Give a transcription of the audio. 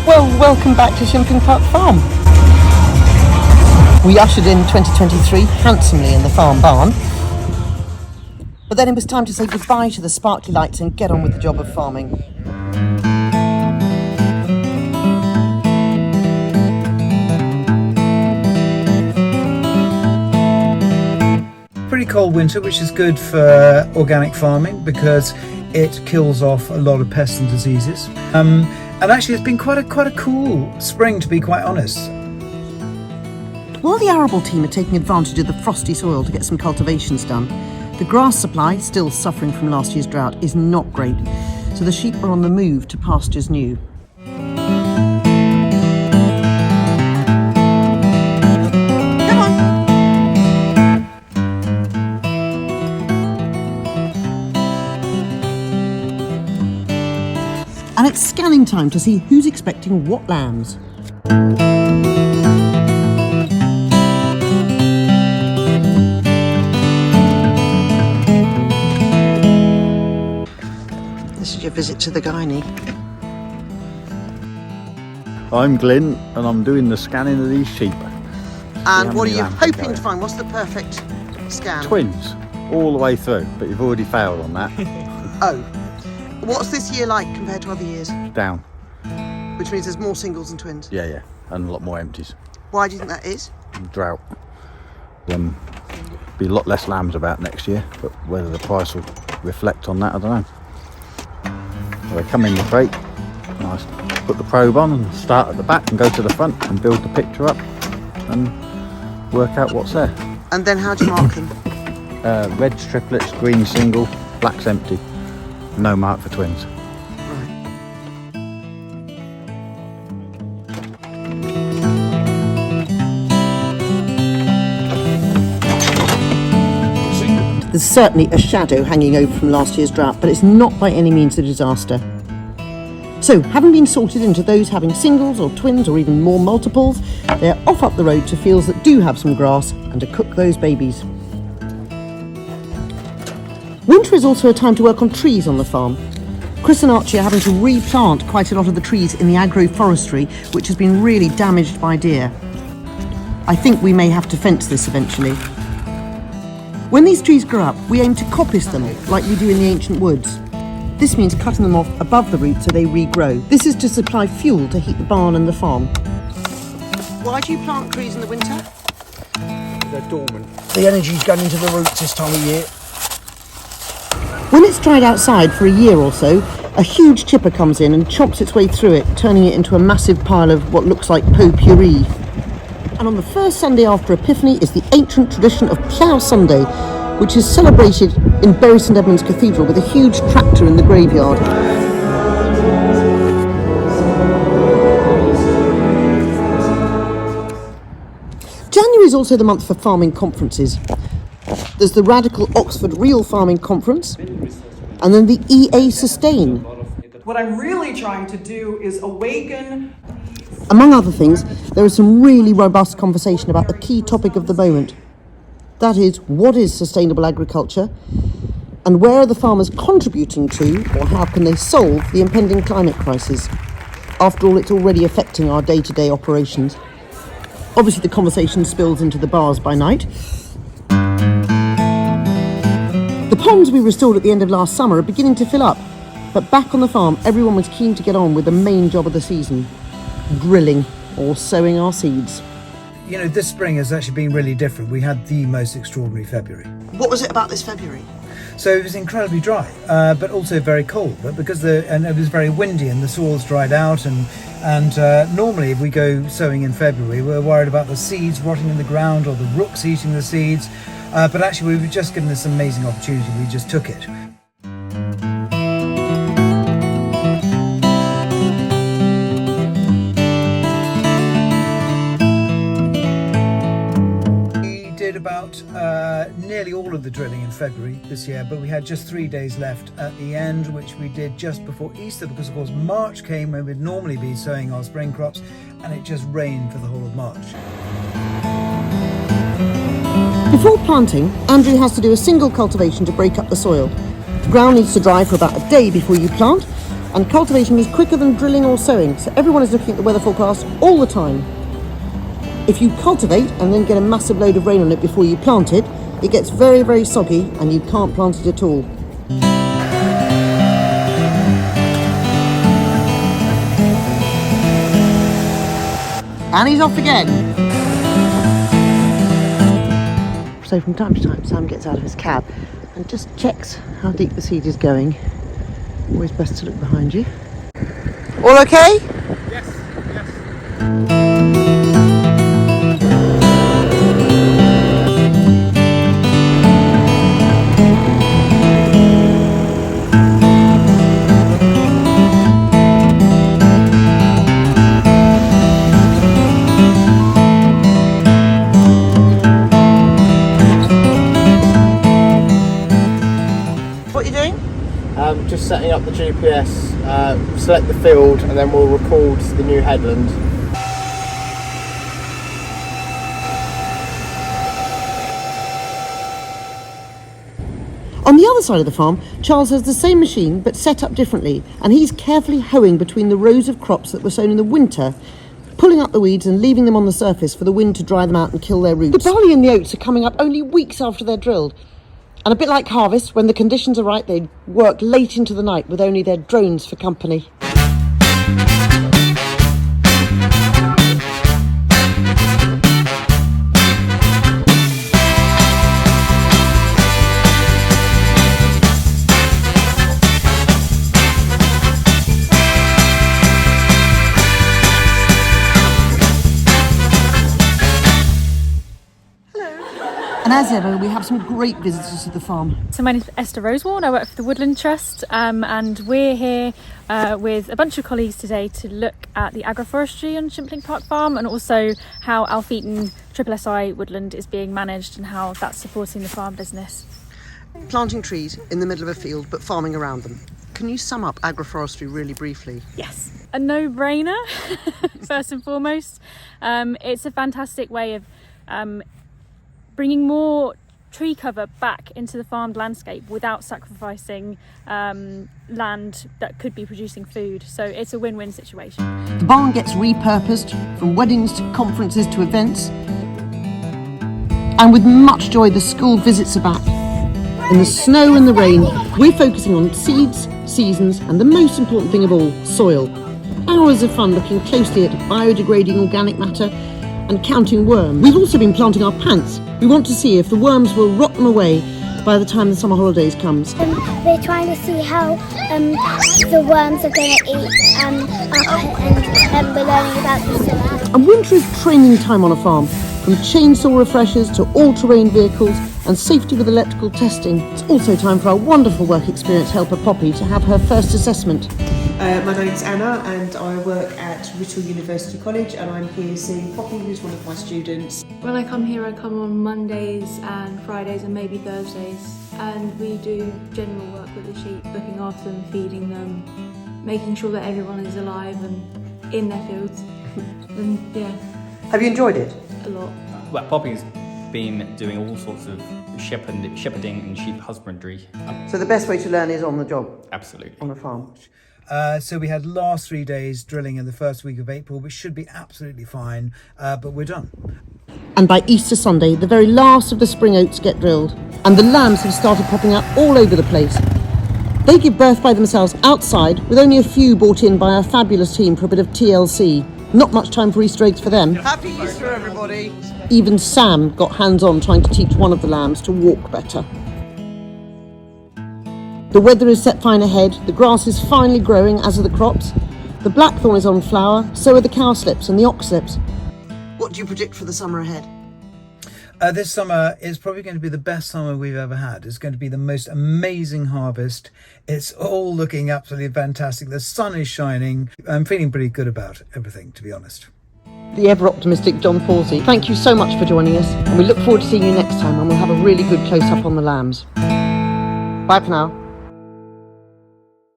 Well, welcome back to Shimping Park Farm. We ushered in 2023 handsomely in the farm barn, but then it was time to say goodbye to the sparkly lights and get on with the job of farming. Pretty cold winter, which is good for organic farming because it kills off a lot of pests and diseases. And actually it's been quite a cool spring, to be quite honest. While the arable team are taking advantage of the frosty soil to get some cultivations done, the grass supply, still suffering from last year's drought, is not great, so the sheep are on the move to pastures new. And it's scanning time to see who's expecting what lambs. This is your visit to the gynae. I'm Glyn and I'm doing the scanning of these sheep. And what are you hoping to find? What's the perfect scan? Twins, all the way through, but you've already failed on that. Oh. What's this year like compared to other years? Down. Which means there's more singles than twins? Yeah, and a lot more empties. Why do you think that is? Drought. Be a lot less lambs about next year, but whether the price will reflect on that, I don't know. So they come in the crate, and I put the probe on and start at the back and go to the front and build the picture up and work out what's there. And then how do you mark them? Red's triplets, green single, black's empty. No mark for twins. Right. There's certainly a shadow hanging over from last year's drought, but it's not by any means a disaster. So, having been sorted into those having singles or twins or even more multiples, they're off up the road to fields that do have some grass and to cook those babies. Winter is also a time to work on trees on the farm. Chris and Archie are having to replant quite a lot of the trees in the agroforestry, which has been really damaged by deer. I think we may have to fence this eventually. When these trees grow up, we aim to coppice them like we do in the ancient woods. This means cutting them off above the roots so they regrow. This is to supply fuel to heat the barn and the farm. Why do you plant trees in the winter? They're dormant. The energy's going into the roots this time of year. When it's dried outside for a year or so, a huge chipper comes in and chops its way through it, turning it into a massive pile of what looks like potpourri. And on the first Sunday after Epiphany is the ancient tradition of Plough Sunday, which is celebrated in Bury St Edmunds Cathedral with a huge tractor in the graveyard. January is also the month for farming conferences. There's the Radical Oxford Real Farming Conference, and then the EA Sustain. What I'm really trying to do is awaken. Among other things, there is some really robust conversation about the key topic of the moment. That is, what is sustainable agriculture, and where are the farmers contributing to, or how can they solve the impending climate crisis? After all, it's already affecting our day-to-day operations. Obviously, the conversation spills into the bars by night. The ponds we restored at the end of last summer are beginning to fill up, but back on the farm, everyone was keen to get on with the main job of the season, grilling or sowing our seeds. You know, this spring has actually been really different. We had the most extraordinary February. What was it about this February? So it was incredibly dry, but also very cold. But because and it was very windy and the soil's dried out, and normally if we go sowing in February, we're worried about the seeds rotting in the ground or the rooks eating the seeds. But actually, we were just given this amazing opportunity. We just took it. We did about nearly all of the drilling in February this year, but we had just 3 days left at the end, which we did just before Easter, because of course March came when we'd normally be sowing our spring crops, and it just rained for the whole of March. Before planting, Andrew has to do a single cultivation to break up the soil. The ground needs to dry for about a day before you plant, And cultivation is quicker than drilling or sowing, so everyone is looking at the weather forecast all the time. If you cultivate and then get a massive load of rain on it before you plant it, it gets very, very soggy and you can't plant it at all. And he's off again. So from time to time, Sam gets out of his cab and just checks how deep the seed is going. Always best to look behind you. All okay? Yes. What are you doing? Just setting up the GPS, select the field, and then we'll record the new headland. On the other side of the farm, Charles has the same machine but set up differently, and he's carefully hoeing between the rows of crops that were sown in the winter, pulling up the weeds and leaving them on the surface for the wind to dry them out and kill their roots. The barley and the oats are coming up only weeks after they're drilled. And a bit like harvest, when the conditions are right, they work late into the night with only their drones for company. And as ever, we have some great visitors to the farm. So my name is Esther Rosewarne, I work for the Woodland Trust, and we're here with a bunch of colleagues today to look at the agroforestry on Shimpling Park Farm and also how Alpheaton SSI Woodland is being managed and how that's supporting the farm business. Planting trees in the middle of a field but farming around them. Can you sum up agroforestry really briefly? Yes, a no-brainer, first and foremost. It's a fantastic way of bringing more tree cover back into the farmed landscape without sacrificing land that could be producing food. So it's a win-win situation. The barn gets repurposed from weddings to conferences to events. And with much joy, the school visits are back. In the snow and the rain, we're focusing on seeds, seasons, and the most important thing of all, soil. Hours of fun looking closely at biodegrading organic matter and counting worms. We've also been planting our pants. We want to see if the worms will rot them away by the time the summer holidays comes. We're trying to see how the worms are going to eat and we're learning about the soil. And winter is training time on a farm, from chainsaw refreshers to all-terrain vehicles and safety with electrical testing. It's also time for our wonderful work experience helper Poppy to have her first assessment. My name's Anna and I work at Whittle University College and I'm here seeing Poppy, who's one of my students. When I come here, I come on Mondays and Fridays and maybe Thursdays, and we do general work with the sheep, looking after them, feeding them, making sure that everyone is alive and in their fields. And yeah. Have you enjoyed it? A lot. Well, Poppy's been doing all sorts of shepherding and sheep husbandry. So the best way to learn is on the job? Absolutely. On a farm? So we had last 3 days drilling in the first week of April, which should be absolutely fine, but we're done. And by Easter Sunday, the very last of the spring oats get drilled, and the lambs have started popping up all over the place. They give birth by themselves outside, with only a few brought in by our fabulous team for a bit of TLC. Not much time for Easter eggs for them. Happy Easter, everybody! Even Sam got hands-on trying to teach one of the lambs to walk better. The weather is set fine ahead, the grass is finally growing, as are the crops. The blackthorn is on flower, so are the cowslips and the oxlips. What do you predict for the summer ahead? This summer is probably going to be the best summer we've ever had. It's going to be the most amazing harvest. It's all looking absolutely fantastic. The sun is shining. I'm feeling pretty good about everything, to be honest. The ever-optimistic John Pawsey, thank you so much for joining us, and we look forward to seeing you next time, and we'll have a really good close-up on the lambs. Bye for now.